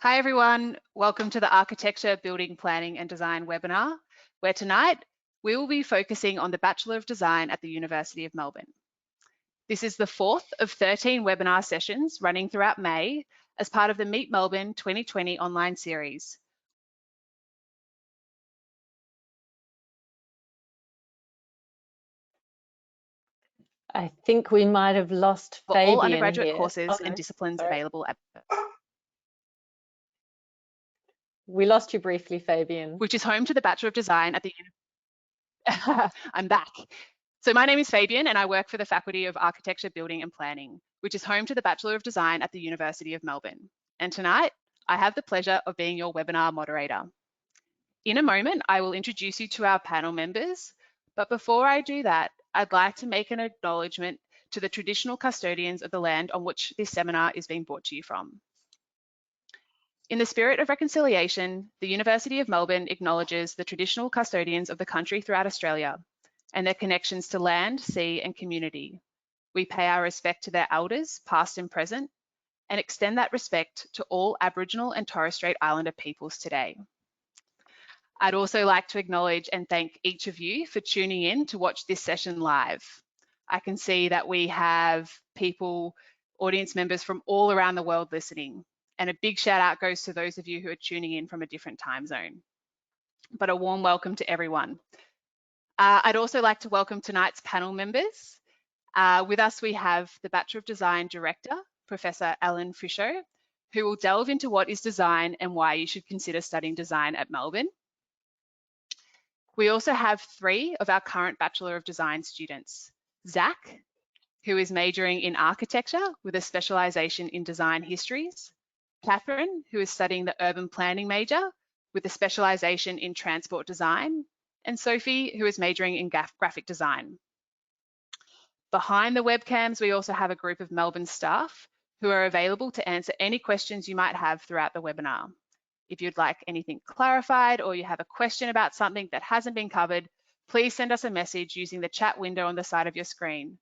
Hi everyone, welcome to the Architecture, Building, Planning and Design webinar, where tonight we will be focusing on the Bachelor of Design at the University of Melbourne. This is the fourth of 13 webinar sessions running throughout May as part of the Meet Melbourne 2020 online series. I think we might have lost For Fabian all undergraduate here. courses and disciplines available at We lost you briefly, Fabian. which is home to the Bachelor of Design at the I'm back. So my name is Fabian and I work for the Faculty of Architecture, Building and Planning, which is home to the Bachelor of Design at the University of Melbourne. And tonight, I have the pleasure of being your webinar moderator. In a moment, I will introduce you to our panel members, but before I do that, I'd like to make an acknowledgement to the traditional custodians of the land on which this seminar is being brought to you from. In the spirit of reconciliation, the University of Melbourne acknowledges the traditional custodians of the country throughout Australia and their connections to land, sea and community. We pay our respect to their elders, past and present, and extend that respect to all Aboriginal and Torres Strait Islander peoples today. I'd also like to acknowledge and thank each of you for tuning in to watch this session live. I can see that we have people, audience members from all around the world listening. And a big shout out goes to those of you who are tuning in from a different time zone. But a warm welcome to everyone. I'd also like to welcome tonight's panel members. With us, we have the Bachelor of Design Director, Professor Ellen Fischer, who will delve into what is design and why you should consider studying design at Melbourne. We also have three of our current Bachelor of Design students, Zach, who is majoring in architecture with a specialisation in design histories, Catherine, who is studying the urban planning major with a specialisation in transport design, and Sophie, who is majoring in graphic design. Behind the webcams, we also have a group of Melbourne staff who are available to answer any questions you might have throughout the webinar. If you'd like anything clarified or you have a question about something that hasn't been covered, please send us a message using the chat window on the side of your screen.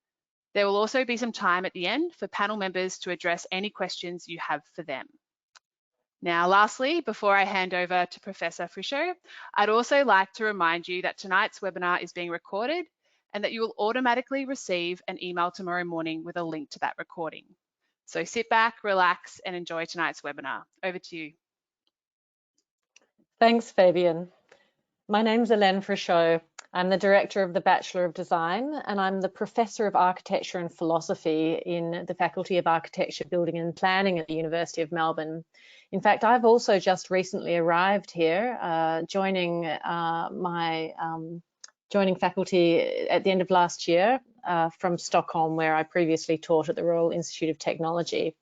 There will also be some time at the end for panel members to address any questions you have for them. Now, lastly, before I hand over to Professor Fischer, I'd also like to remind you that tonight's webinar is being recorded and that you will automatically receive an email tomorrow morning with a link to that recording. So sit back, relax, and enjoy tonight's webinar. Over to you. Thanks, Fabian. My name's Ellen Frichot. I'm the Director of the Bachelor of Design, and I'm the Professor of Architecture and Philosophy in the Faculty of Architecture, Building and Planning at the University of Melbourne. In fact, I've also just recently arrived here, joining faculty at the end of last year from Stockholm, where I previously taught at the Royal Institute of Technology.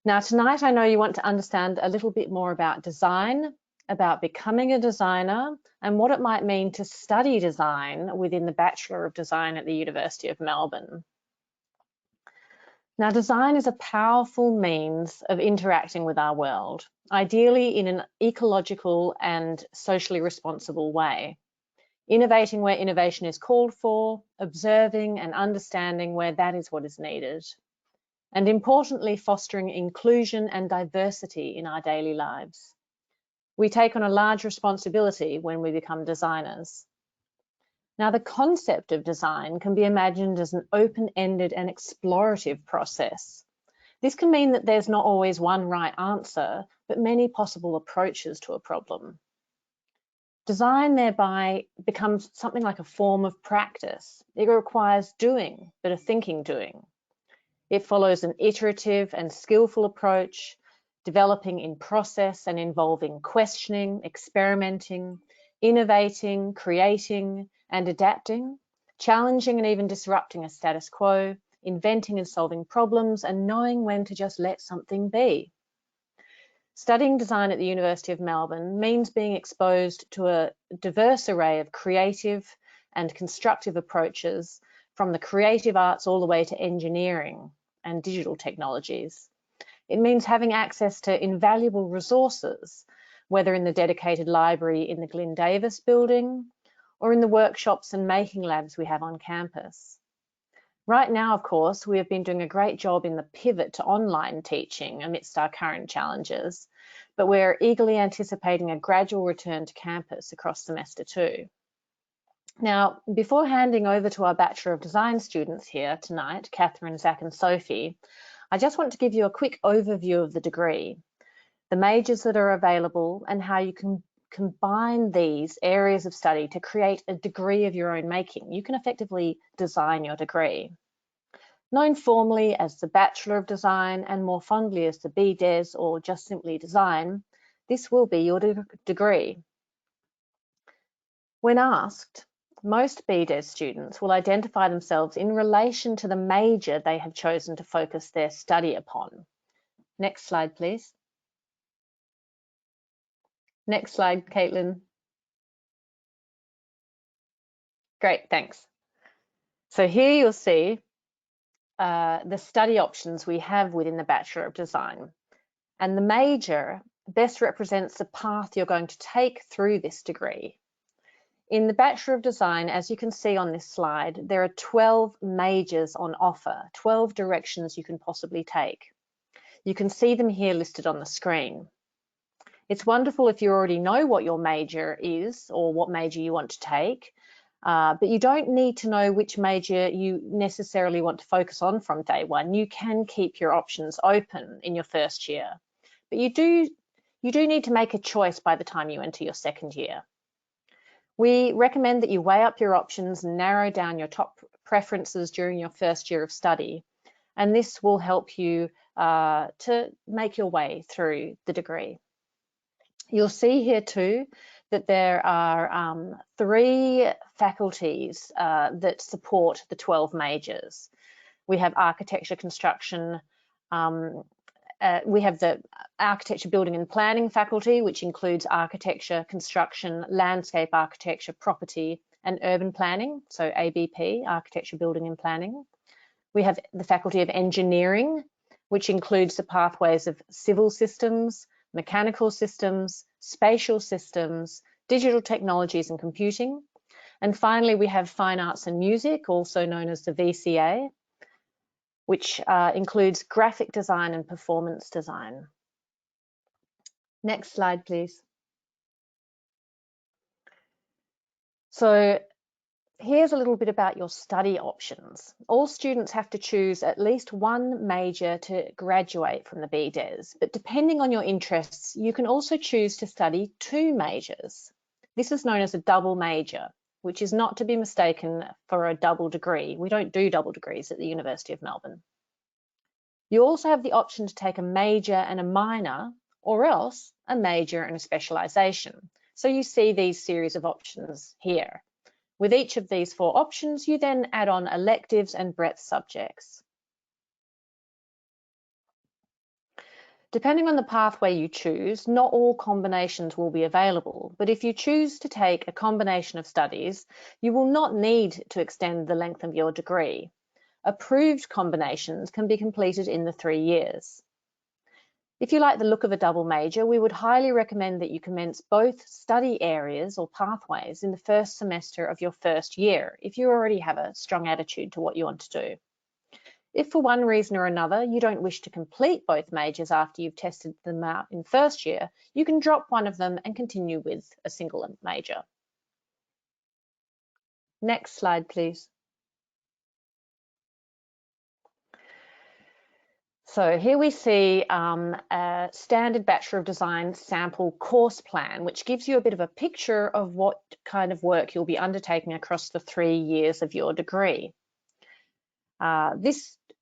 Now, tonight, I know you want to understand a little bit more about design, about becoming a designer, and what it might mean to study design within the Bachelor of Design at the University of Melbourne. Now, design is a powerful means of interacting with our world, ideally in an ecological and socially responsible way. Innovating where innovation is called for, observing and understanding where that is what is needed, and importantly, fostering inclusion and diversity in our daily lives. We take on a large responsibility when we become designers. Now, the concept of design can be imagined as an open-ended and explorative process. This can mean that there's not always one right answer, but many possible approaches to a problem. Design thereby becomes something like a form of practice. It requires doing, but a thinking doing. It follows an iterative and skillful approach, developing in process and involving questioning, experimenting, innovating, creating, and adapting, challenging and even disrupting a status quo, inventing and solving problems, and knowing when to just let something be. Studying design at the University of Melbourne means being exposed to a diverse array of creative and constructive approaches, from the creative arts all the way to engineering and digital technologies. It means having access to invaluable resources, whether in the dedicated library in the Glyn Davis building or in the workshops and making labs we have on campus. Right now, of course, we have been doing a great job in the pivot to online teaching amidst our current challenges, but we're eagerly anticipating a gradual return to campus across semester 2. Now, before handing over to our Bachelor of Design students here tonight, Catherine, Zach and Sophie, I just want to give you a quick overview of the degree, the majors that are available and how you can combine these areas of study to create a degree of your own making. You can effectively design your degree. Known formally as the Bachelor of Design and more fondly as the BDes or just simply design, this will be your degree. When asked, most BDes students will identify themselves in relation to the major they have chosen to focus their study upon. Next slide, please. Next slide, Caitlin. Great, thanks. So here you'll see the study options we have within the Bachelor of Design. And the major best represents the path you're going to take through this degree. In the Bachelor of Design, as you can see on this slide, there are 12 majors on offer, 12 directions you can possibly take. You can see them here listed on the screen. It's wonderful if you already know what your major is or what major you want to take, but you don't need to know which major you necessarily want to focus on from day one. You can keep your options open in your first year, but you do need to make a choice by the time you enter your second year. We recommend that you weigh up your options and narrow down your top preferences during your first year of study, and this will help you to make your way through the degree. You'll see here too that there are 3 faculties that support the 12 majors. We have architecture, construction, we have the architecture, building and planning faculty, which includes architecture, construction, landscape architecture, property and urban planning, so ABP, architecture, building and planning. We have the faculty of engineering, which includes the pathways of civil systems, mechanical systems, spatial systems, digital technologies and computing. And finally, we have fine arts and music, also known as the VCA, which includes graphic design and performance design. Next slide, please. So here's a little bit about your study options. All students have to choose at least one major to graduate from the BDes, but depending on your interests, you can also choose to study 2 majors. This is known as a double major, which is not to be mistaken for a double degree. We don't do double degrees at the University of Melbourne. You also have the option to take a major and a minor, or else a major and a specialisation. So you see these series of options here. With each of these 4 options, you then add on electives and breadth subjects. Depending on the pathway you choose, not all combinations will be available, but if you choose to take a combination of studies, you will not need to extend the length of your degree. Approved combinations can be completed in the 3 years. If you like the look of a double major, we would highly recommend that you commence both study areas or pathways in the first semester of your first year, if you already have a strong attitude to what you want to do. If for one reason or another you don't wish to complete both majors after you've tested them out in first year, you can drop one of them and continue with a single major. Next slide, please. So here we see a standard Bachelor of Design sample course plan, which gives you a bit of a picture of what kind of work you'll be undertaking across the 3 years of your degree.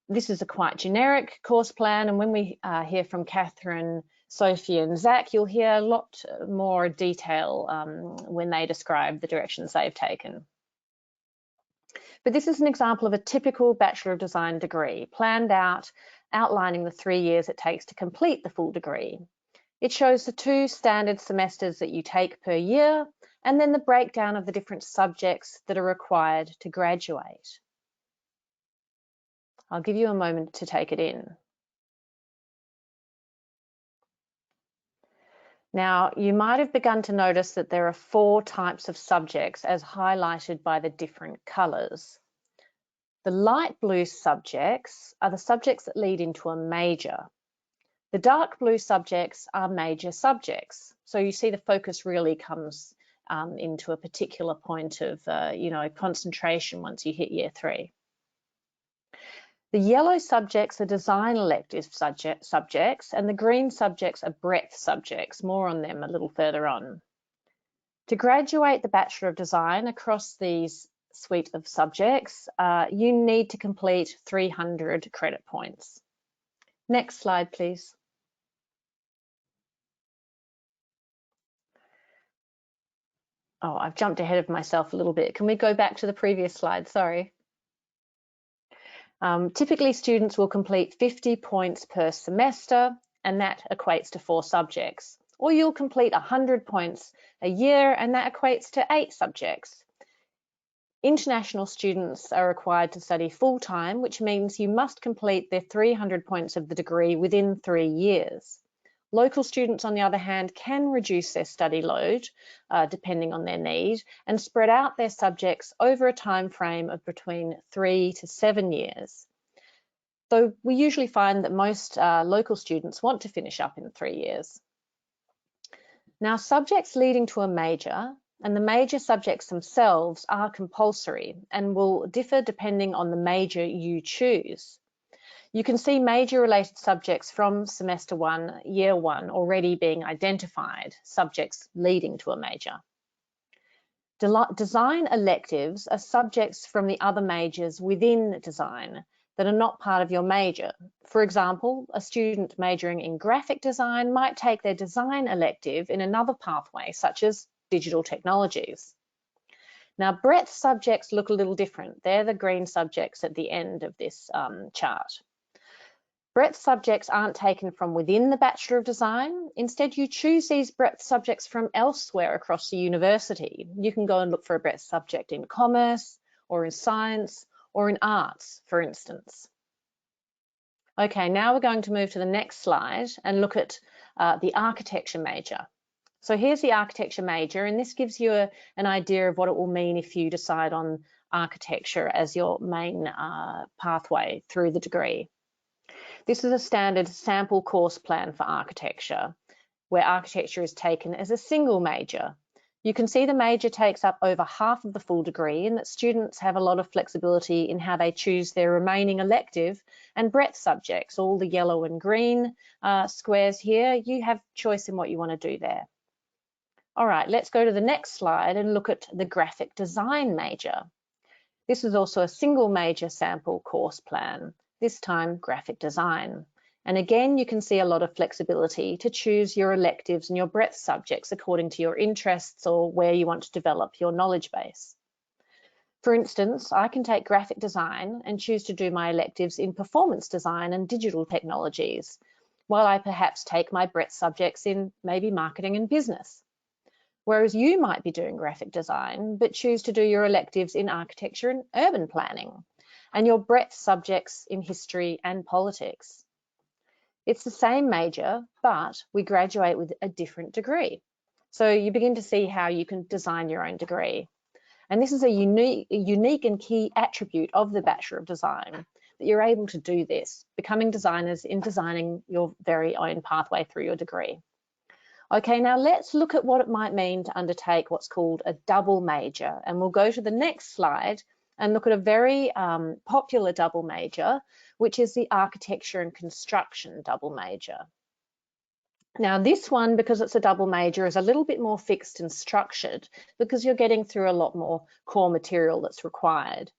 This is a quite generic course plan, and when we hear from Catherine, Sophie and Zach, you'll hear a lot more detail when they describe the directions they've taken. But this is an example of a typical Bachelor of Design degree, planned out, outlining the 3 years it takes to complete the full degree. It shows the 2 standard semesters that you take per year, and then the breakdown of the different subjects that are required to graduate. I'll give you a moment to take it in. Now, you might have begun to notice that there are 4 types of subjects as highlighted by the different colours. The light blue subjects are the subjects that lead into a major. The dark blue subjects are major subjects. So you see the focus really comes into a particular point of, concentration once you hit year 3. The yellow subjects are design elective subjects, and the green subjects are breadth subjects. More on them a little further on. To graduate the Bachelor of Design across these suite of subjects, you need to complete 300 credit points. Next slide, please. Oh, I've jumped ahead of myself a little bit. Can we go back to the previous slide? Sorry. Typically, students will complete 50 points per semester, and that equates to 4 subjects. Or you'll complete 100 points a year, and that equates to 8 subjects. International students are required to study full-time, which means you must complete their 300 points of the degree within 3 years. Local students, on the other hand, can reduce their study load depending on their need and spread out their subjects over a time frame of between 3 to 7 years. Though we usually find that most local students want to finish up in 3 years. Now, subjects leading to a major and the major subjects themselves are compulsory and will differ depending on the major you choose. You can see major related subjects from semester 1, year 1 already being identified, subjects leading to a major. Design electives are subjects from the other majors within design that are not part of your major. For example, a student majoring in graphic design might take their design elective in another pathway, such as digital technologies. Now, breadth subjects look a little different. They're the green subjects at the end of this chart. Breadth subjects aren't taken from within the Bachelor of Design. Instead, you choose these breadth subjects from elsewhere across the university. You can go and look for a breadth subject in commerce or in science or in arts, for instance. Okay, now we're going to move to the next slide and look at the architecture major. So here's the architecture major, and this gives you an idea of what it will mean if you decide on architecture as your main pathway through the degree. This is a standard sample course plan for architecture, where architecture is taken as a single major. You can see the major takes up over half of the full degree and that students have a lot of flexibility in how they choose their remaining elective and breadth subjects. All the yellow and green squares here, you have choice in what you want to do there. All right, let's go to the next slide and look at the graphic design major. This is also a single major sample course plan, this time graphic design. And again, you can see a lot of flexibility to choose your electives and your breadth subjects according to your interests or where you want to develop your knowledge base. For instance, I can take graphic design and choose to do my electives in performance design and digital technologies, while I perhaps take my breadth subjects in maybe marketing and business. Whereas you might be doing graphic design, but choose to do your electives in architecture and urban planning, and your breadth subjects in history and politics. It's the same major, but we graduate with a different degree. So you begin to see how you can design your own degree. And this is a unique and key attribute of the Bachelor of Design, that you're able to do this, becoming designers in designing your very own pathway through your degree. Okay, now let's look at what it might mean to undertake what's called a double major. And we'll go to the next slide and look at a very popular double major, which is the architecture and construction double major. Now this one, because it's a double major, is a little bit more fixed and structured because you're getting through a lot more core material that's required.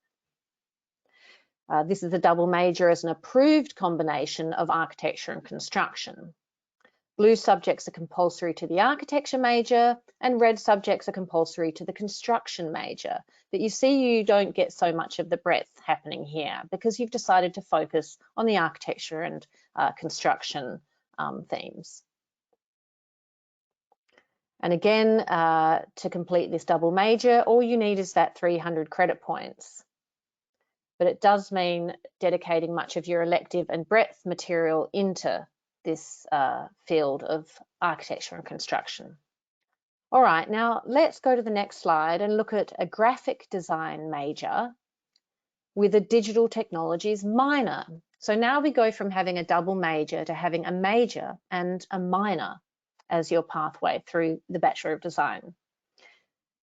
This is a double major as an approved combination of architecture and construction. Blue subjects are compulsory to the architecture major and red subjects are compulsory to the construction major. But you see you don't get so much of the breadth happening here because you've decided to focus on the architecture and construction themes. And again, to complete this double major, all you need is that 300 credit points. But it does mean dedicating much of your elective and breadth material into this field of architecture and construction. All right, now let's go to the next slide and look at a graphic design major with a digital technologies minor. So now we go from having a double major to having a major and a minor as your pathway through the Bachelor of Design.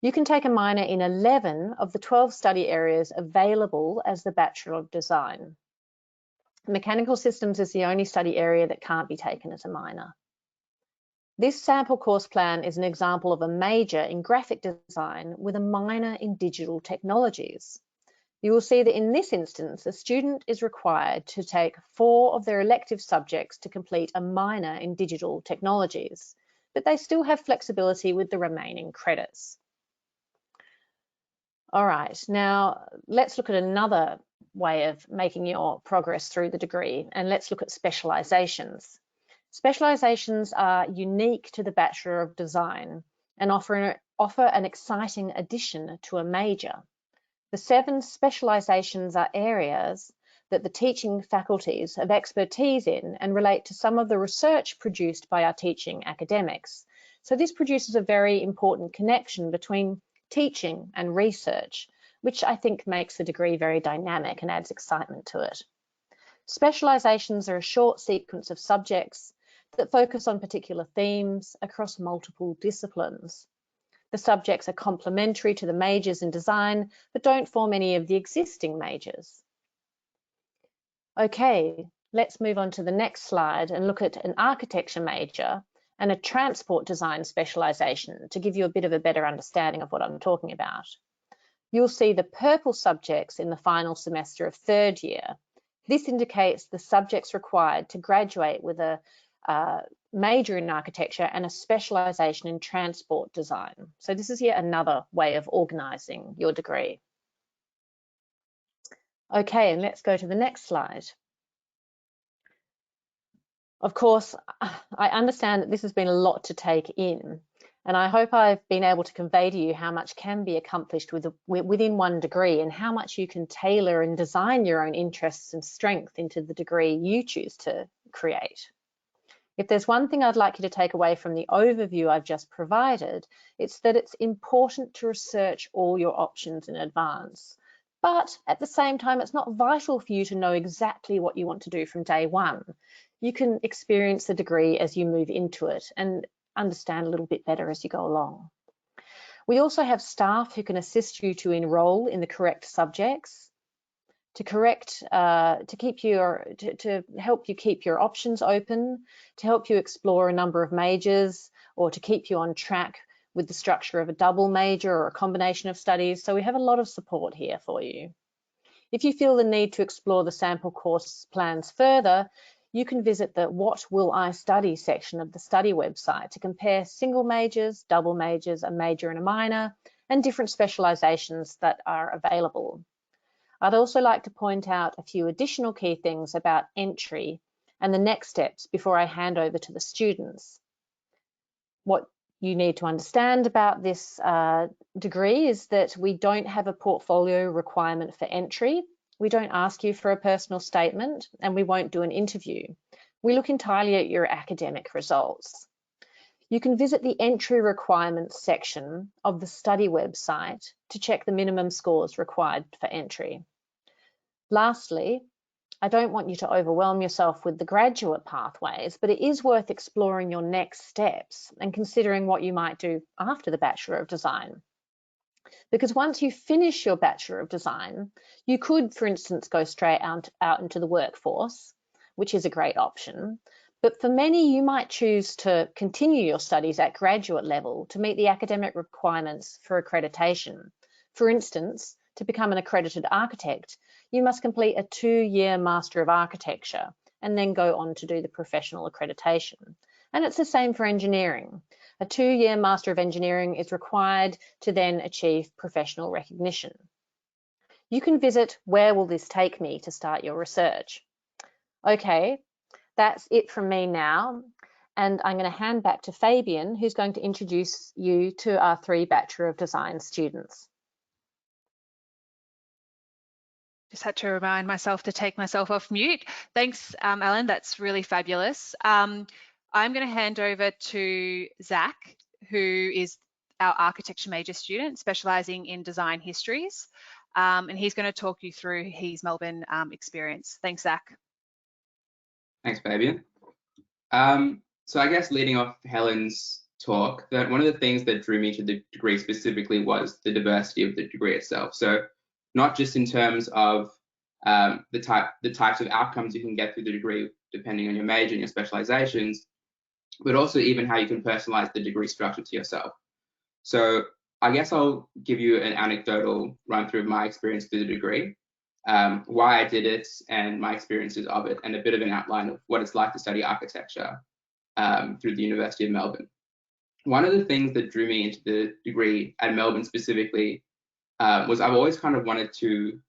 You can take a minor in 11 of the 12 study areas available as the Bachelor of Design. Mechanical systems is the only study area that can't be taken as a minor. This sample course plan is an example of a major in graphic design with a minor in digital technologies. You will see that in this instance, a student is required to take 4 of their elective subjects to complete a minor in digital technologies, but they still have flexibility with the remaining credits. All right, now let's look at another way of making your progress through the degree, and let's look at specializations. Specializations are unique to the Bachelor of Design and offer an exciting addition to a major. The 7 specializations are areas that the teaching faculties have expertise in and relate to some of the research produced by our teaching academics. So this produces a very important connection between teaching and research, which I think makes the degree very dynamic and adds excitement to it. Specializations are a short sequence of subjects that focus on particular themes across multiple disciplines. The subjects are complementary to the majors in design, but don't form any of the existing majors. Okay, let's move on to the next slide and look at an architecture major and a transport design specialization to give you a bit of a better understanding of what I'm talking about. You'll see the purple subjects in the final semester of 3rd year. This indicates the subjects required to graduate with a major in architecture and a specialization in transport design. So this is yet another way of organizing your degree. Okay, and let's go to the next slide. Of course, I understand that this has been a lot to take in, and I hope I've been able to convey to you how much can be accomplished within one degree and how much you can tailor and design your own interests and strength into the degree you choose to create. If there's one thing I'd like you to take away from the overview I've just provided, it's that it's important to research all your options in advance. But at the same time, it's not vital for you to know exactly what you want to do from day one. You can experience the degree as you move into it and understand a little bit better as you go along. We also have staff who can assist you to enroll in the correct subjects, to help you keep your options open, to help you explore a number of majors, or to keep you on track with the structure of a double major or a combination of studies. So we have a lot of support here for you. If you feel the need to explore the sample course plans further, you can visit the What Will I Study section of the study website to compare single majors, double majors, a major and a minor, and different specializations that are available. I'd also like to point out a few additional key things about entry and the next steps before I hand over to the students. What you need to understand about this degree is that we don't have a portfolio requirement for entry. We don't ask you for a personal statement, and we won't do an interview. We look entirely at your academic results. You can visit the entry requirements section of the study website to check the minimum scores required for entry. Lastly, I don't want you to overwhelm yourself with the graduate pathways, but it is worth exploring your next steps and considering what you might do after the Bachelor of Design. Because once you finish your Bachelor of Design, you could, for instance, go straight out into the workforce, which is a great option. But for many, you might choose to continue your studies at graduate level to meet the academic requirements for accreditation. For instance, to become an accredited architect, you must complete a 2-year Master of Architecture and then go on to do the professional accreditation. And it's the same for engineering. A 2-year Master of Engineering is required to then achieve professional recognition. You can visit Where Will This Take Me to start your research. Okay, that's it from me now. And I'm going to hand back to Fabian, who's going to introduce you to our 3 Bachelor of Design students. Just had to remind myself to take myself off mute. Thanks, Ellen. That's really fabulous. I'm going to hand over to Zach, who is our architecture major student specialising in design histories. And he's going to talk you through his Melbourne experience. Thanks, Zach. Thanks, Fabian. So I guess leading off Helen's talk, that one of the things that drew me to the degree specifically was the diversity of the degree itself. So not just in terms of the types of outcomes you can get through the degree, depending on your major and your specializations, but also even how you can personalize the degree structure to yourself. So I guess I'll give you an anecdotal run through of my experience through the degree, why I did it and my experiences of it, and a bit of an outline of what it's like to study architecture through the University of Melbourne. One of the things that drew me into the degree at Melbourne specifically was I've always kind of wanted to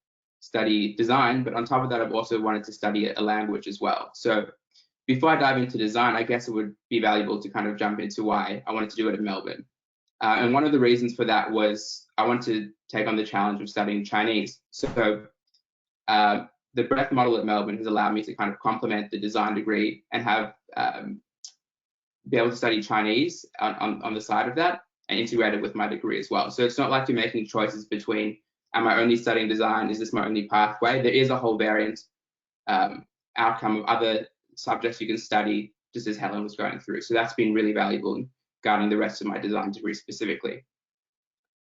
study design, but on top of that, I've also wanted to study a language as well. So before I dive into design, I guess it would be valuable to kind of jump into why I wanted to do it at Melbourne. And one of the reasons for that was I wanted to take on the challenge of studying Chinese. So the breadth model at Melbourne has allowed me to kind of complement the design degree and have be able to study Chinese on the side of that and integrate it with my degree as well. So it's not like you're making choices between, am I only studying design? Is this my only pathway? There is a whole variant outcome of other subjects you can study, just as Helen was going through. So that's been really valuable in guiding the rest of my design degree specifically.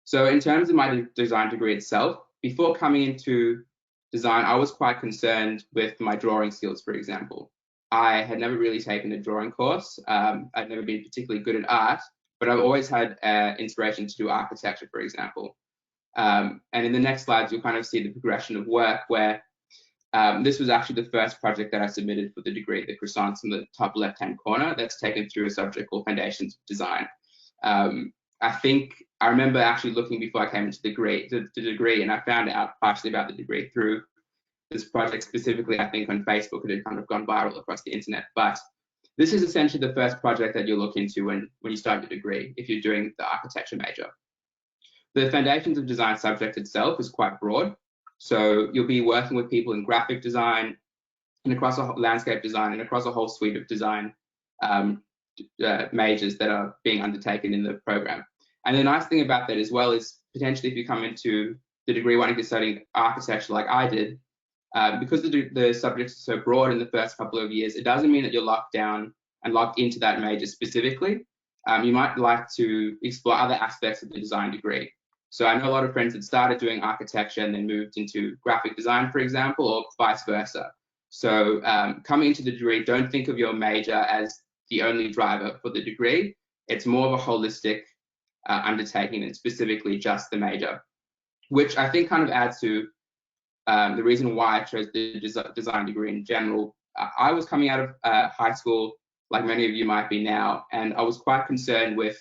So in terms of my design degree itself, before coming into design, I was quite concerned with my drawing skills, for example. I had never really taken a drawing course. I'd never been particularly good at art, but I've always had inspiration to do architecture, for example. And in the next slides, you'll kind of see the progression of work where this was actually the first project that I submitted for the degree, the croissants in the top left-hand corner. That's taken through a subject called Foundations of Design. I remember actually looking before I came into the degree, and I found out partially about the degree through this project specifically, I think on Facebook, it had kind of gone viral across the internet. But this is essentially the first project that you'll look into when you start your degree, if you're doing the architecture major. The Foundations of Design subject itself is quite broad. So you'll be working with people in graphic design and across landscape design and across a whole suite of design majors that are being undertaken in the program. And the nice thing about that as well is potentially if you come into the degree wanting to study architecture like I did, because the subjects are so broad in the first couple of years, it doesn't mean that you're locked down and locked into that major specifically. You might like to explore other aspects of the design degree. So I know a lot of friends that started doing architecture and then moved into graphic design, for example, or vice versa. So coming into the degree, don't think of your major as the only driver for the degree. It's more of a holistic undertaking than specifically just the major, which I think kind of adds to the reason why I chose the design degree in general. I was coming out of high school, like many of you might be now, and I was quite concerned with,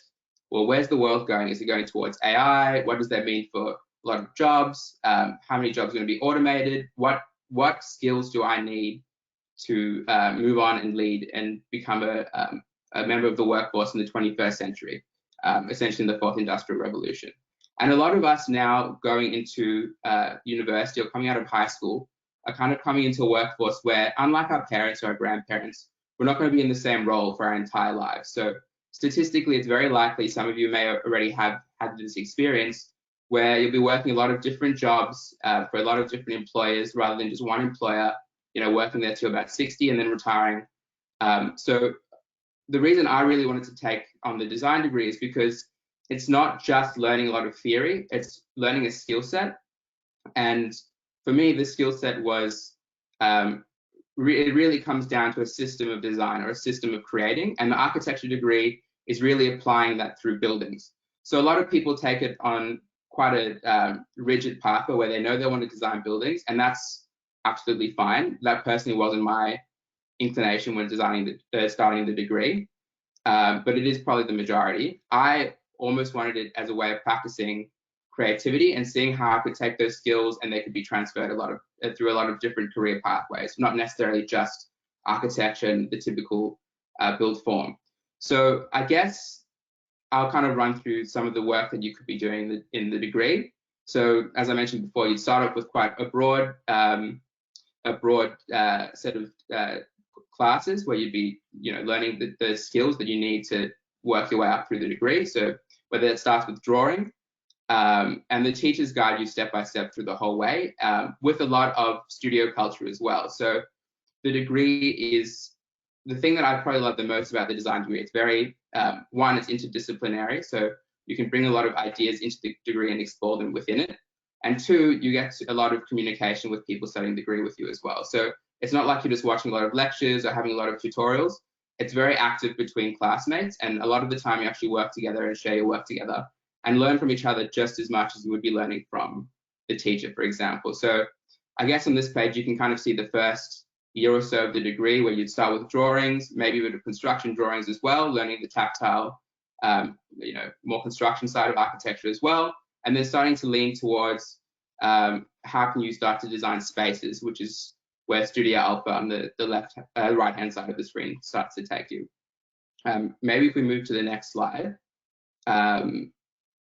well, where's the world going? Is it going towards AI? What does that mean for a lot of jobs? How many jobs are going to be automated? What skills do I need to move on and lead and become a member of the workforce in the 21st century, essentially in the fourth industrial revolution? And a lot of us now going into university or coming out of high school are kind of coming into a workforce where, unlike our parents or our grandparents, we're not going to be in the same role for our entire lives. So statistically, it's very likely some of you may already have had this experience where you'll be working a lot of different jobs for a lot of different employers rather than just one employer, working there till about 60 and then retiring. So the reason I really wanted to take on the design degree is because it's not just learning a lot of theory, it's learning a skill set. And for me, the skill set was, it really comes down to a system of design or a system of creating. And the architecture degree is really applying that through buildings. So a lot of people take it on quite a rigid pathway where they know they want to design buildings, and that's absolutely fine. That personally wasn't my inclination when starting the degree, but it is probably the majority. I almost wanted it as a way of practicing creativity and seeing how I could take those skills and they could be transferred through a lot of different career pathways, not necessarily just architecture and the typical build form. So I guess I'll kind of run through some of the work that you could be doing in the degree. So as I mentioned before, you'd start off with quite a broad set of classes where you'd be learning the skills that you need to work your way up through the degree. So whether it starts with drawing, and the teachers guide you step by step through the whole way, with a lot of studio culture as well. So the degree is the thing that I probably love the most about the design degree. It's very, one, it's interdisciplinary, so you can bring a lot of ideas into the degree and explore them within it. And two, you get a lot of communication with people studying the degree with you as well. So it's not like you're just watching a lot of lectures or having a lot of tutorials. It's very active between classmates, and a lot of the time you actually work together and share your work together and learn from each other just as much as you would be learning from the teacher, for example. So I guess on this page, you can kind of see the first year or so of the degree where you'd start with drawings, maybe a bit of construction drawings as well, learning the tactile, more construction side of architecture as well. And then starting to lean towards how can you start to design spaces, which is where Studio Alpha on the right-hand side of the screen starts to take you. Maybe if we move to the next slide,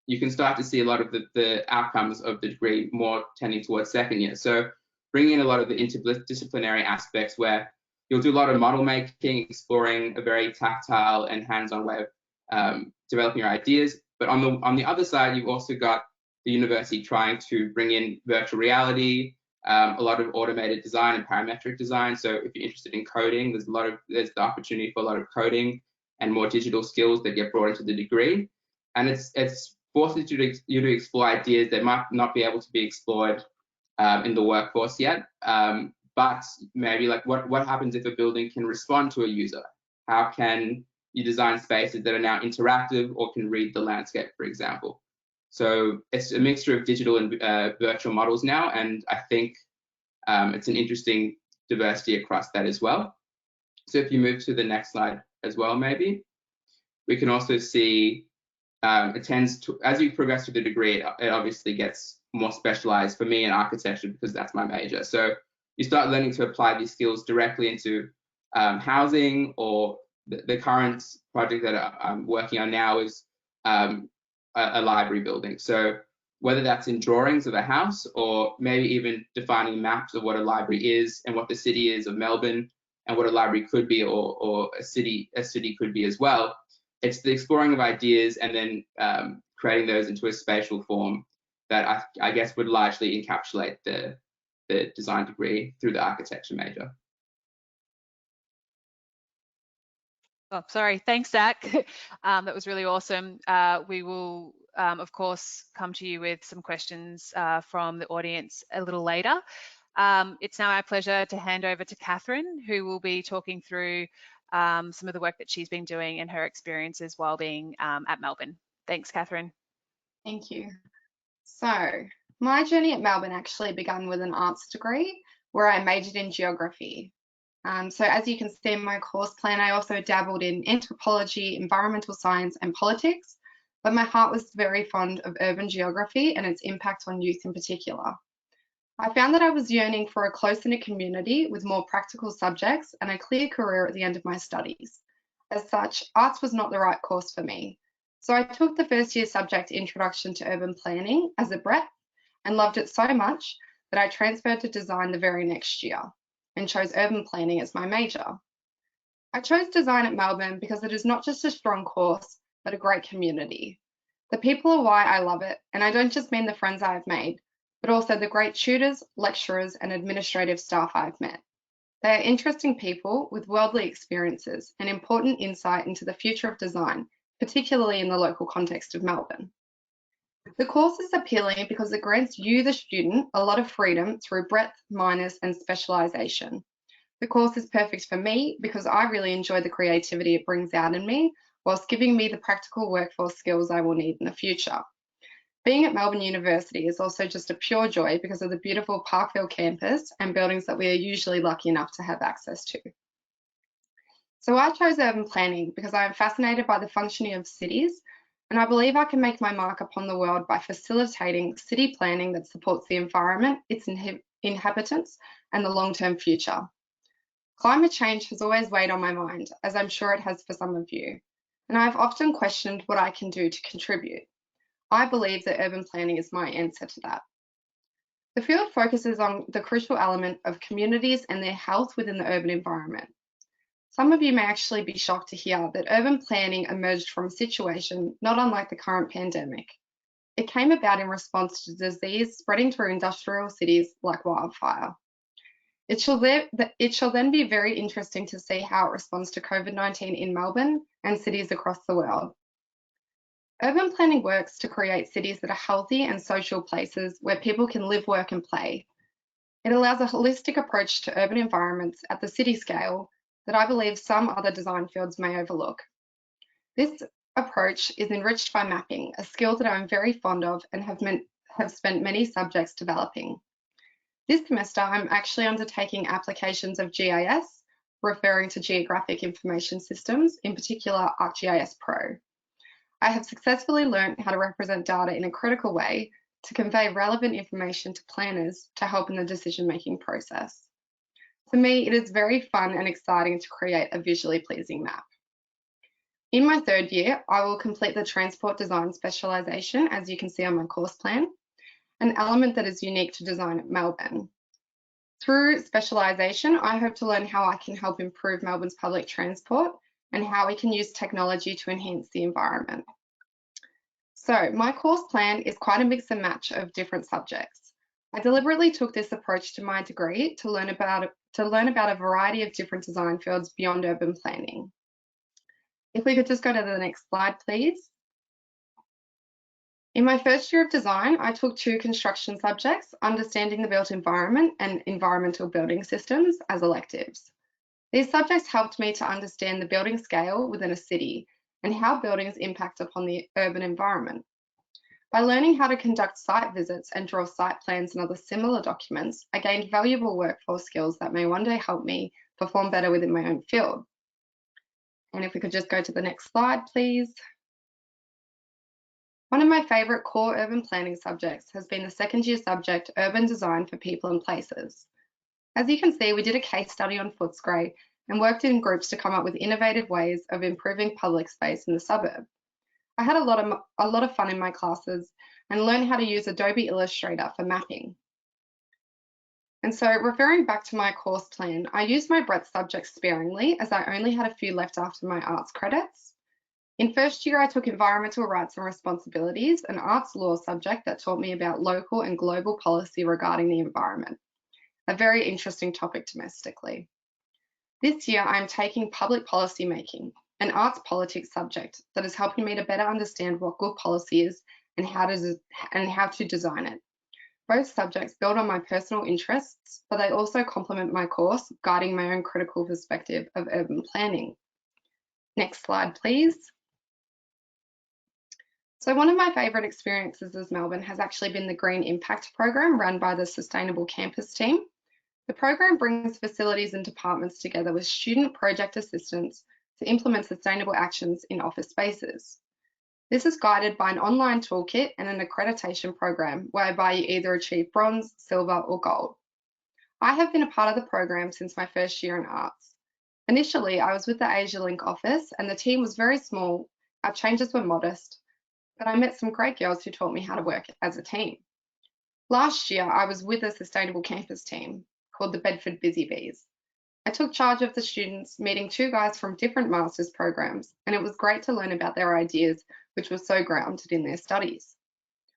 you can start to see a lot of the outcomes of the degree more tending towards second year. So bringing in a lot of the interdisciplinary aspects where you'll do a lot of model making, exploring a very tactile and hands-on way of developing your ideas. But on the other side, you've also got the university trying to bring in virtual reality, a lot of automated design and parametric design. So if you're interested in coding, there's the opportunity for a lot of coding and more digital skills that get brought into the degree. And it's forces you to explore ideas that might not be able to be explored in the workforce yet. But maybe like what happens if a building can respond to a user? How can you design spaces that are now interactive or can read the landscape, for example? So it's a mixture of digital and virtual models now, and I think it's an interesting diversity across that as well. So if you move to the next slide as well, maybe, we can also see it tends to, as you progress through the degree, it obviously gets more specialized for me in architecture because that's my major. So you start learning to apply these skills directly into housing, or the current project that I'm working on now is a library building. So whether that's in drawings of a house or maybe even defining maps of what a library is and what the city is of Melbourne and what a library could be, or a city could be as well. It's the exploring of ideas and then creating those into a spatial form that I guess would largely encapsulate the design degree through the architecture major. Oh, sorry. Thanks, Zach. That was really awesome. We will, of course, come to you with some questions from the audience a little later. It's now our pleasure to hand over to Catherine, who will be talking through some of the work that she's been doing and her experiences while being at Melbourne. Thanks, Catherine. Thank you. So my journey at Melbourne actually began with an arts degree where I majored in geography. So as you can see in my course plan, I also dabbled in anthropology, environmental science, and politics, but my heart was very fond of urban geography and its impact on youth in particular. I found that I was yearning for a close-knit community with more practical subjects and a clear career at the end of my studies. As such, arts was not the right course for me. So I took the first year subject Introduction to Urban Planning as a breadth and loved it so much that I transferred to design the very next year and chose urban planning as my major. I chose design at Melbourne because it is not just a strong course, but a great community. The people are why I love it, and I don't just mean the friends I have made, but also the great tutors, lecturers, and administrative staff I've met. They are interesting people with worldly experiences and important insight into the future of design, particularly in the local context of Melbourne. The course is appealing because it grants you, the student, a lot of freedom through breadth, minors, and specialisation. The course is perfect for me because I really enjoy the creativity it brings out in me, whilst giving me the practical workforce skills I will need in the future. Being at Melbourne University is also just a pure joy because of the beautiful Parkville campus and buildings that we are usually lucky enough to have access to. So I chose urban planning because I am fascinated by the functioning of cities, and I believe I can make my mark upon the world by facilitating city planning that supports the environment, its inhabitants, and the long-term future. Climate change has always weighed on my mind, as I'm sure it has for some of you, and I've often questioned what I can do to contribute. I believe that urban planning is my answer to that. The field focuses on the crucial element of communities and their health within the urban environment. Some of you may actually be shocked to hear that urban planning emerged from a situation not unlike the current pandemic. It came about in response to disease spreading through industrial cities like wildfire. It shall then be very interesting to see how it responds to COVID-19 in Melbourne and cities across the world. Urban planning works to create cities that are healthy and social places where people can live, work and play. It allows a holistic approach to urban environments at the city scale that I believe some other design fields may overlook. This approach is enriched by mapping, a skill that I'm very fond of and have spent many subjects developing. This semester, I'm actually undertaking applications of GIS, referring to Geographic Information Systems, in particular ArcGIS Pro. I have successfully learned how to represent data in a critical way to convey relevant information to planners to help in the decision-making process. For me, it is very fun and exciting to create a visually pleasing map. In my third year, I will complete the transport design specialisation, as you can see on my course plan, an element that is unique to design at Melbourne. Through specialisation, I hope to learn how I can help improve Melbourne's public transport and how we can use technology to enhance the environment. So my course plan is quite a mix and match of different subjects. I deliberately took this approach to my degree to learn about a variety of different design fields beyond urban planning. If we could just go to the next slide, please. In my first year of design, I took 2 construction subjects, understanding the built environment and environmental building systems, as electives. These subjects helped me to understand the building scale within a city and how buildings impact upon the urban environment. By learning how to conduct site visits and draw site plans and other similar documents, I gained valuable workforce skills that may one day help me perform better within my own field. And if we could just go to the next slide, please. One of my favourite core urban planning subjects has been the second year subject, Urban Design for People and Places. As you can see, we did a case study on Footscray and worked in groups to come up with innovative ways of improving public space in the suburb. I had a lot of fun in my classes and learned how to use Adobe Illustrator for mapping. And so referring back to my course plan, I used my breadth subjects sparingly as I only had a few left after my arts credits. In first year, I took environmental rights and responsibilities, an arts law subject that taught me about local and global policy regarding the environment, a very interesting topic domestically. This year, I'm taking public policy making, an arts politics subject that is helping me to better understand what good policy is and how to design it. Both subjects build on my personal interests, but they also complement my course, guiding my own critical perspective of urban planning. Next slide, please. So one of my favourite experiences as Melbourne has actually been the Green Impact program run by the Sustainable Campus team. The program brings facilities and departments together with student project assistants to implement sustainable actions in office spaces. This is guided by an online toolkit and an accreditation program whereby you either achieve bronze, silver or gold. I have been a part of the program since my first year in arts. Initially, I was with the Asia Link office and the team was very small, our changes were modest, but I met some great girls who taught me how to work as a team. Last year, I was with a Sustainable Campus team called the Bedford Busy Bees. I took charge of the students, meeting 2 guys from different master's programs, and it was great to learn about their ideas, which were so grounded in their studies.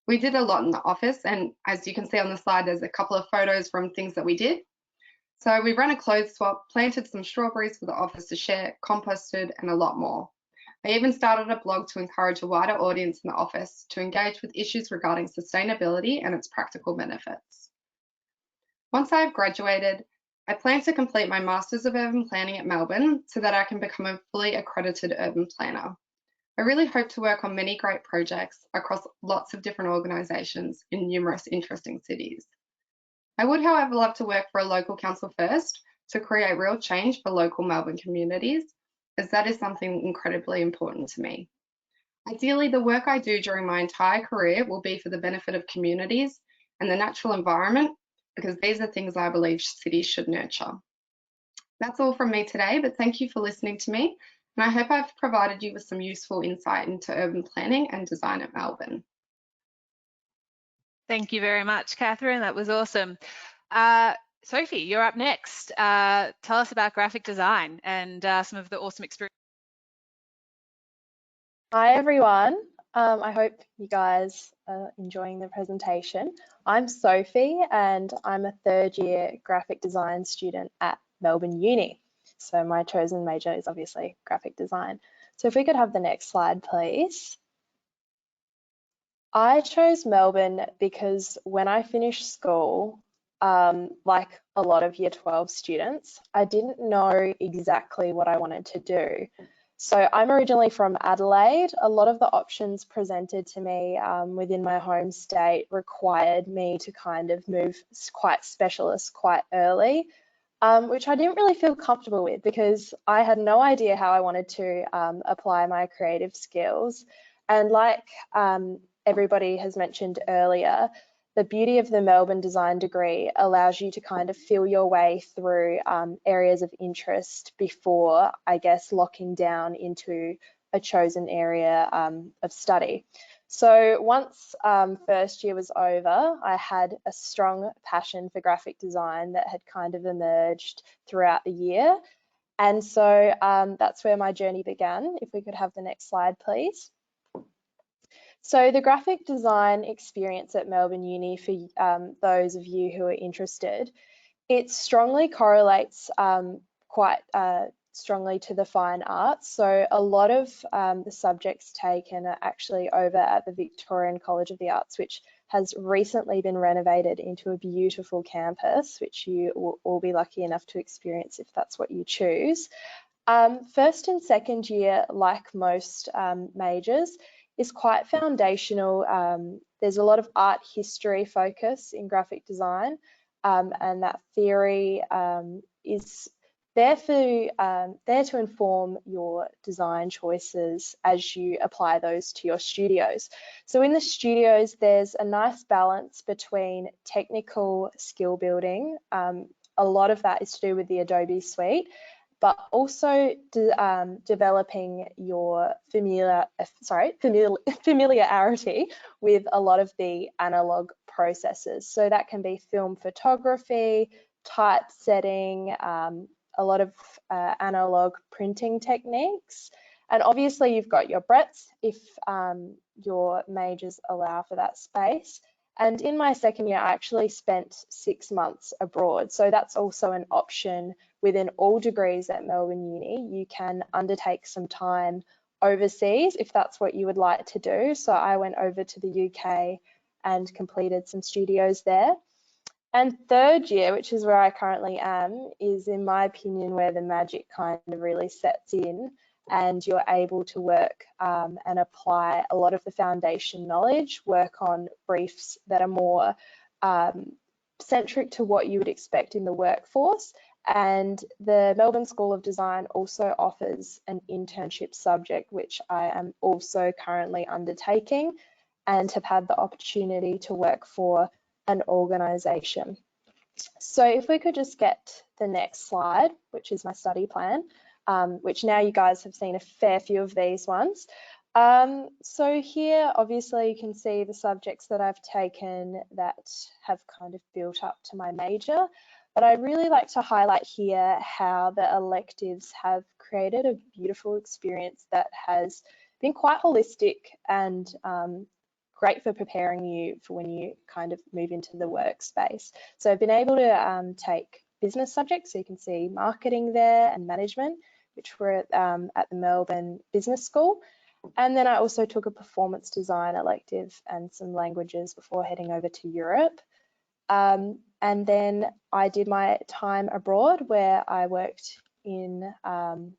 We did a lot in the office, and as you can see on the slide, there's a couple of photos from things that we did. So we ran a clothes swap, planted some strawberries for the office to share, composted, and a lot more. I even started a blog to encourage a wider audience in the office to engage with issues regarding sustainability and its practical benefits. Once I have graduated, I plan to complete my Masters of Urban Planning at Melbourne so that I can become a fully accredited urban planner. I really hope to work on many great projects across lots of different organisations in numerous interesting cities. I would, however, love to work for a local council first to create real change for local Melbourne communities, as that is something incredibly important to me. Ideally, the work I do during my entire career will be for the benefit of communities and the natural environment, because these are things I believe cities should nurture. That's all from me today, but thank you for listening to me, and I hope I've provided you with some useful insight into urban planning and design at Melbourne. Thank you very much, Catherine. That was awesome. Sophie, you're up next. Tell us about graphic design and some of the awesome experience. Hi, everyone. I hope you guys are enjoying the presentation. I'm Sophie and I'm a third year graphic design student at Melbourne Uni. So my chosen major is obviously graphic design. So if we could have the next slide, please. I chose Melbourne because when I finished school, like a lot of year 12 students, I didn't know exactly what I wanted to do. So I'm originally from Adelaide. A lot of the options presented to me within my home state required me to kind of move quite specialist quite early, which I didn't really feel comfortable with because I had no idea how I wanted to apply my creative skills. And like everybody has mentioned earlier, the beauty of the Melbourne design degree allows you to kind of feel your way through areas of interest before, I guess, locking down into a chosen area of study. So once first year was over, I had a strong passion for graphic design that had kind of emerged throughout the year. And so that's where my journey began. If we could have the next slide, please. So the graphic design experience at Melbourne Uni, for those of you who are interested, it strongly correlates quite strongly to the fine arts. So a lot of the subjects taken are actually over at the Victorian College of the Arts, which has recently been renovated into a beautiful campus, which you will all be lucky enough to experience if that's what you choose. First and second year, like most majors, is quite foundational. There's a lot of art history focus in graphic design, and that theory is there to inform your design choices as you apply those to your studios. So in the studios, there's a nice balance between technical skill building. A lot of that is to do with the Adobe suite, but also developing your familiarity with a lot of the analog processes. So that can be film photography, typesetting, a lot of analog printing techniques. And obviously you've got your breadths if your majors allow for that space. And in my second year, I actually spent 6 months abroad. So that's also an option within all degrees at Melbourne Uni. You can undertake some time overseas if that's what you would like to do. So I went over to the UK and completed some studios there. And third year, which is where I currently am, is in my opinion where the magic kind of really sets in and you're able to work and apply a lot of the foundation knowledge, work on briefs that are more centric to what you would expect in the workforce. And the Melbourne School of Design also offers an internship subject, which I am also currently undertaking and have had the opportunity to work for an organisation. So if we could just get the next slide, which is my study plan, which now you guys have seen a fair few of these ones. So here, obviously, you can see the subjects that I've taken that have kind of built up to my major. But I'd really like to highlight here how the electives have created a beautiful experience that has been quite holistic and great for preparing you for when you kind of move into the workspace. So I've been able to take business subjects, so you can see marketing there and management, which were at the Melbourne Business School. And then I also took a performance design elective and some languages before heading over to Europe. And then I did my time abroad where I worked in, did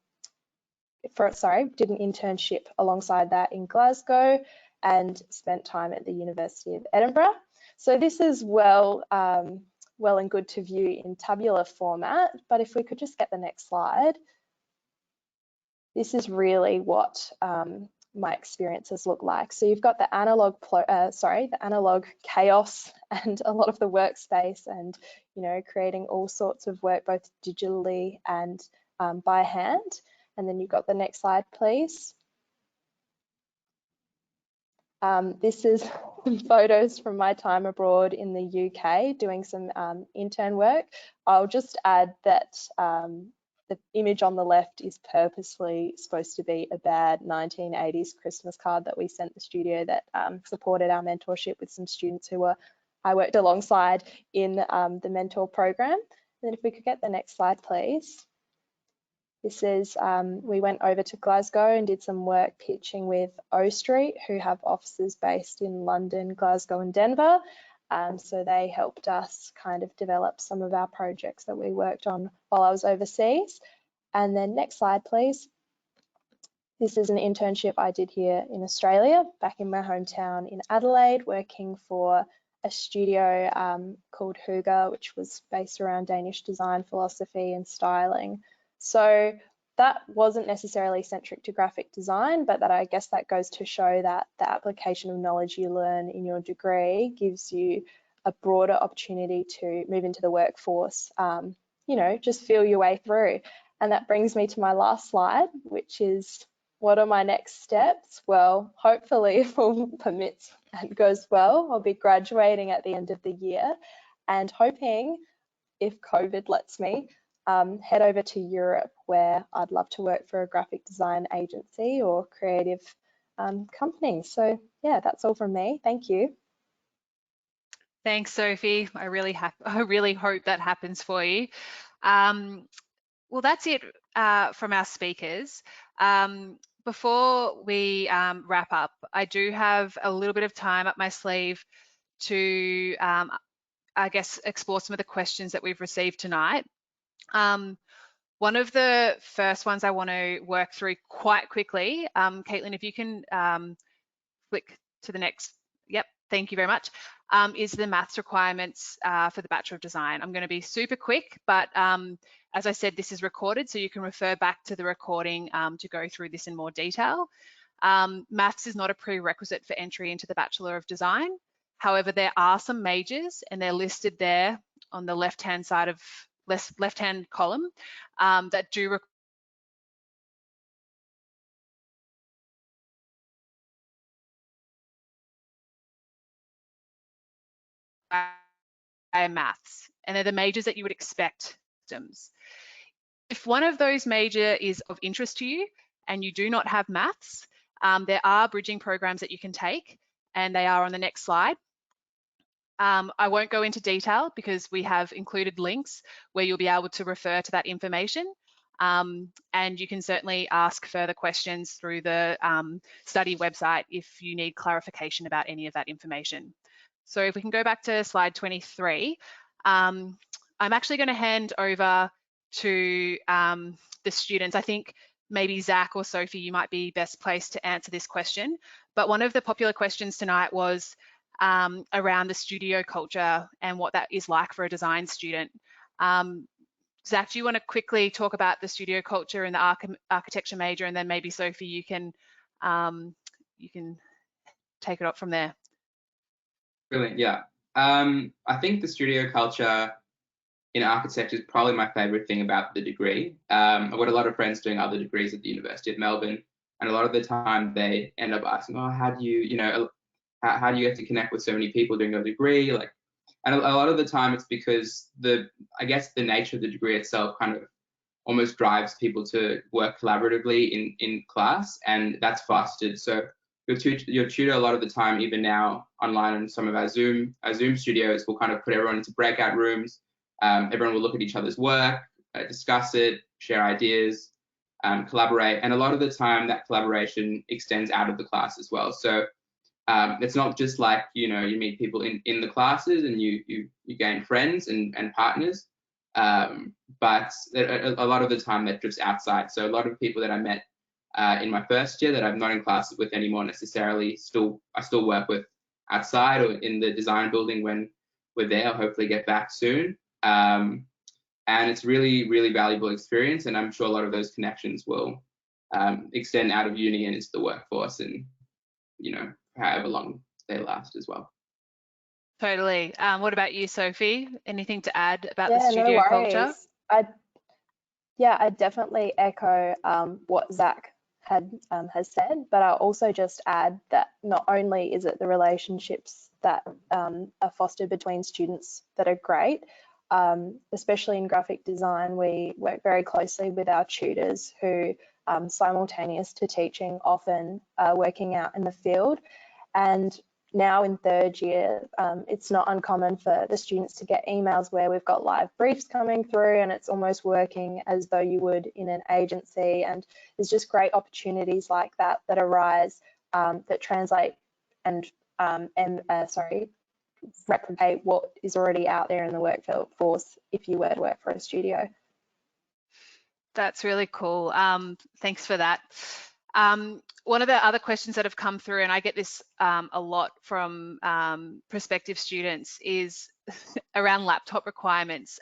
an internship alongside that in Glasgow and spent time at the University of Edinburgh. So this is well and good to view in tabular format, but if we could just get the next slide. This is really what my experiences look like. So you've got the analog chaos and a lot of the workspace and, you know, creating all sorts of work both digitally and by hand. And then you've got the next slide, please. This is some photos from my time abroad in the UK doing some intern work. I'll just add that the image on the left is purposely supposed to be a bad 1980s Christmas card that we sent the studio that supported our mentorship with some students who I worked alongside in the mentor program. And then if we could get the next slide, please. This is, we went over to Glasgow and did some work pitching with O Street, who have offices based in London, Glasgow and Denver. So they helped us kind of develop some of our projects that we worked on while I was overseas. And then next slide, please. This is an internship I did here in Australia, back in my hometown in Adelaide, working for a studio called Hygge, which was based around Danish design philosophy and styling. So that wasn't necessarily centric to graphic design, but that I guess that goes to show that the application of knowledge you learn in your degree gives you a broader opportunity to move into the workforce, you know, just feel your way through. And that brings me to my last slide, which is, what are my next steps? Well, hopefully, if all permits and goes well, I'll be graduating at the end of the year and hoping, if COVID lets me, head over to Europe, where I'd love to work for a graphic design agency or creative company. So yeah, that's all from me. Thank you. Thanks, Sophie. I really hope that happens for you. Well, that's it from our speakers. Before we wrap up, I do have a little bit of time up my sleeve to, I guess, explore some of the questions that we've received tonight. One of the first ones I want to work through quite quickly, Caitlin, if you can flick to the next, yep, thank you very much, is the maths requirements for the Bachelor of Design. I'm going to be super quick, but as I said, this is recorded, so you can refer back to the recording to go through this in more detail. Maths is not a prerequisite for entry into the Bachelor of Design. However, there are some majors, and they're listed there on the left-hand side of left-hand column that do require maths, and they're the majors that you would expect. If one of those major is of interest to you and you do not have maths, there are bridging programs that you can take, and they are on the next slide. I won't go into detail because we have included links where you'll be able to refer to that information. And you can certainly ask further questions through the study website if you need clarification about any of that information. So if we can go back to slide 23, I'm actually going to hand over to the students. I think maybe Zach or Sophie, you might be best placed to answer this question. But one of the popular questions tonight was around the studio culture and what that is like for a design student. Zach, do you want to quickly talk about the studio culture in the architecture major, and then maybe Sophie, you can take it up from there. Brilliant, yeah. I think the studio culture in architecture is probably my favorite thing about the degree. I've got a lot of friends doing other degrees at the University of Melbourne, and a lot of the time they end up asking, oh, how do you get to connect with so many people doing a degree? Like, and a lot of the time it's because I guess the nature of the degree itself kind of almost drives people to work collaboratively in class, and that's fostered. So your tutor a lot of the time, even now online in some of our Zoom studios, will kind of put everyone into breakout rooms. Everyone will look at each other's work, discuss it, share ideas, collaborate, and a lot of the time that collaboration extends out of the class as well. So it's not just like, you meet people in the classes and you gain friends and partners, but a lot of the time that drifts outside. So a lot of people that I met in my first year that I'm not in classes with anymore necessarily, I still work with outside or in the design building when we're there. I'll hopefully get back soon. And it's really, really valuable experience, and I'm sure a lot of those connections will extend out of uni and into the workforce, and however long they last as well. Totally. What about you, Sophie? Anything to add about the studio culture? I definitely echo what Zach has said, but I'll also just add that not only is it the relationships that are fostered between students that are great, especially in graphic design, we work very closely with our tutors who, simultaneous to teaching, often working out in the field. And now in third year, it's not uncommon for the students to get emails where we've got live briefs coming through, and it's almost working as though you would in an agency. And there's just great opportunities like that that arise that translate and replicate what is already out there in the workforce if you were to work for a studio. That's really cool. Thanks for that. One of the other questions that have come through, and I get this a lot from prospective students, is around laptop requirements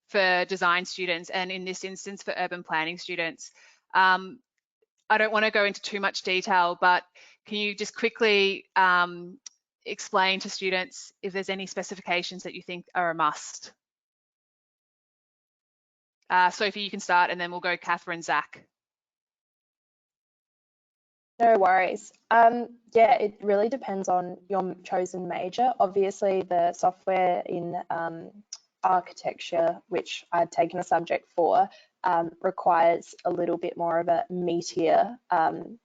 for design students, and in this instance for urban planning students. I don't want to go into too much detail, but can you just quickly explain to students if there's any specifications that you think are a must? Sophie, you can start, and then we'll go Catherine, Zach. No worries. Yeah, it really depends on your chosen major. Obviously, the software in architecture, which I'd taken a subject for, requires a little bit more of a meatier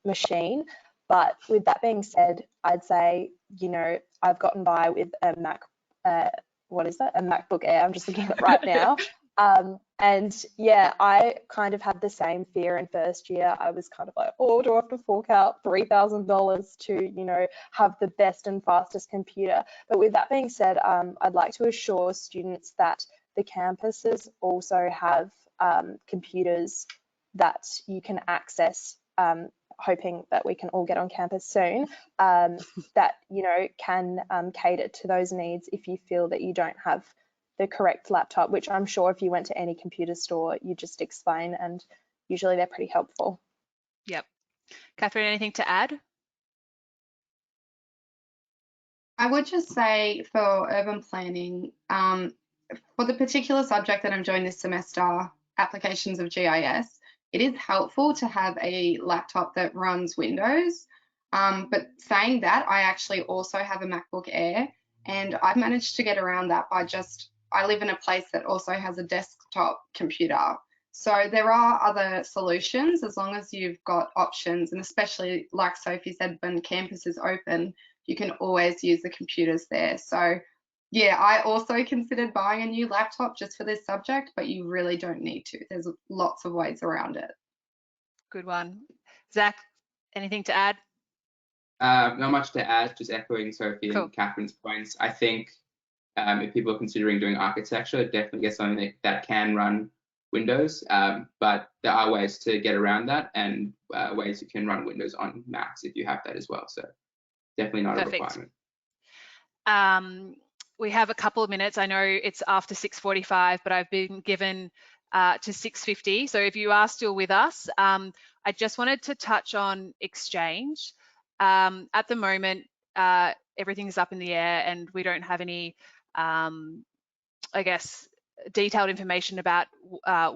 machine. But with that being said, I'd say, you know, I've gotten by with a what is that? A MacBook Air. I'm just looking at it right now. And yeah, I kind of had the same fear in first year. I was kind of like, oh, do I have to fork out $3,000 to, you know, have the best and fastest computer? But with that being said, I'd like to assure students that the campuses also have computers that you can access, hoping that we can all get on campus soon, that, you know, can cater to those needs if you feel that you don't have the correct laptop, which I'm sure if you went to any computer store, you just explain, and usually they're pretty helpful. Yep. Catherine, anything to add? I would just say for urban planning, for the particular subject that I'm doing this semester, applications of GIS, it is helpful to have a laptop that runs Windows. But saying that, I actually also have a MacBook Air, and I've managed to get around that by I live in a place that also has a desktop computer. So there are other solutions as long as you've got options, and especially like Sophie said, when campus is open, you can always use the computers there. So yeah, I also considered buying a new laptop just for this subject, but you really don't need to. There's lots of ways around it. Good one. Zach, anything to add? Not much to add, just echoing Sophie Cool. and Catherine's points. I think if people are considering doing architecture, definitely get something that can run Windows, but there are ways to get around that, and ways you can run Windows on Macs if you have that as well. So definitely not Perfect. a requirement. We have a couple of minutes. I know it's after 6:45, but I've been given to 6:50. So if you are still with us, I just wanted to touch on exchange. At the moment, everything's up in the air, and we don't have any, I guess, detailed information about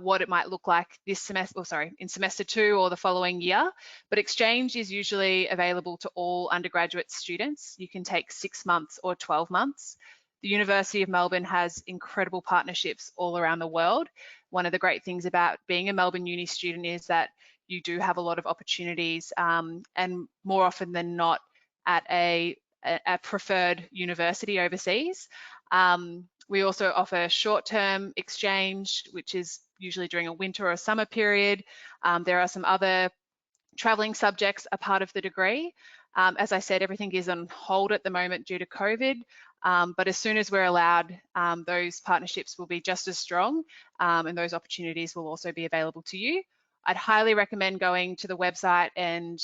what it might look like this semester, or sorry, in semester 2 or the following year. But exchange is usually available to all undergraduate students. You can take 6 months or 12 months. The University of Melbourne has incredible partnerships all around the world. One of the great things about being a Melbourne Uni student is that you do have a lot of opportunities, and more often than not at a preferred university overseas. We also offer short-term exchange, which is usually during a winter or a summer period. There are some other traveling subjects a part of the degree. As I said, everything is on hold at the moment due to COVID, but as soon as we're allowed, those partnerships will be just as strong, and those opportunities will also be available to you. I'd highly recommend going to the website and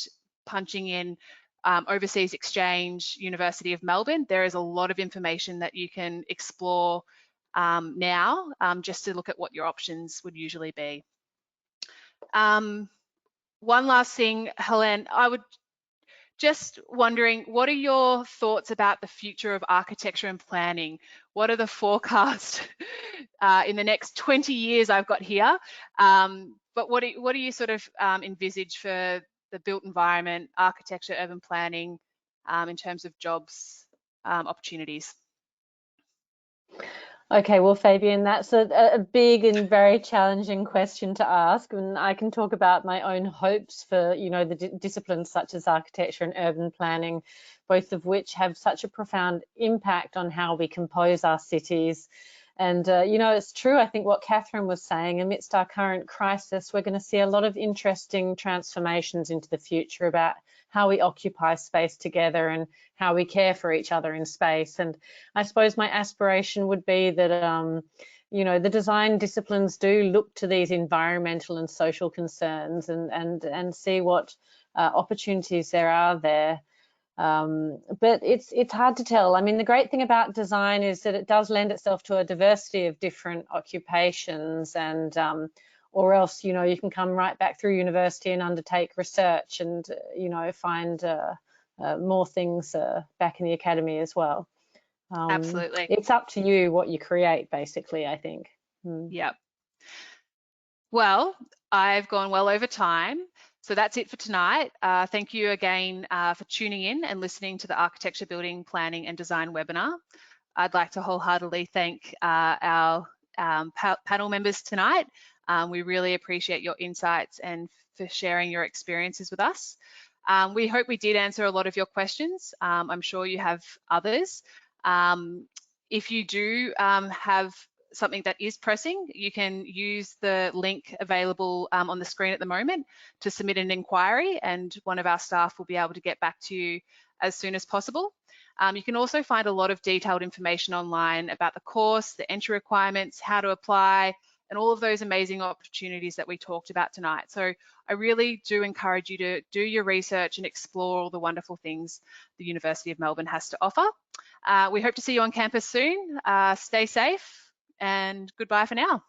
punching in Overseas Exchange, University of Melbourne. There is a lot of information that you can explore now, just to look at what your options would usually be. One last thing, Helen, I would just wondering, what are your thoughts about the future of architecture and planning? What are the forecasts in the next 20 years I've got here? But what do you sort of envisage for the built environment, architecture, urban planning, in terms of jobs, opportunities? Okay, well, Fabian, that's a big and very challenging question to ask, and I can talk about my own hopes for, you know, the disciplines such as architecture and urban planning, both of which have such a profound impact on how we compose our cities. And, you know, it's true, I think what Catherine was saying, amidst our current crisis, we're going to see a lot of interesting transformations into the future about how we occupy space together and how we care for each other in space. And I suppose my aspiration would be that, you know, the design disciplines do look to these environmental and social concerns and see what opportunities there are there. But it's hard to tell. I mean, the great thing about design is that it does lend itself to a diversity of different occupations, and or else, you know, you can come right back through university and undertake research and, you know, find more things back in the academy as well. Absolutely. It's up to you what you create, basically, I think. Yep. Well, I've gone well over time. So that's it for tonight. Thank you again for tuning in and listening to the Architecture, Building, Planning and Design webinar. I'd like to wholeheartedly thank our panel members tonight. We really appreciate your insights and for sharing your experiences with us. We hope we did answer a lot of your questions. I'm sure you have others. If you do have something that is pressing, you can use the link available on the screen at the moment to submit an inquiry, and one of our staff will be able to get back to you as soon as possible. You can also find a lot of detailed information online about the course, the entry requirements, how to apply, and all of those amazing opportunities that we talked about tonight. So I really do encourage you to do your research and explore all the wonderful things the University of Melbourne has to offer. We hope to see you on campus soon. Stay safe, and goodbye for now.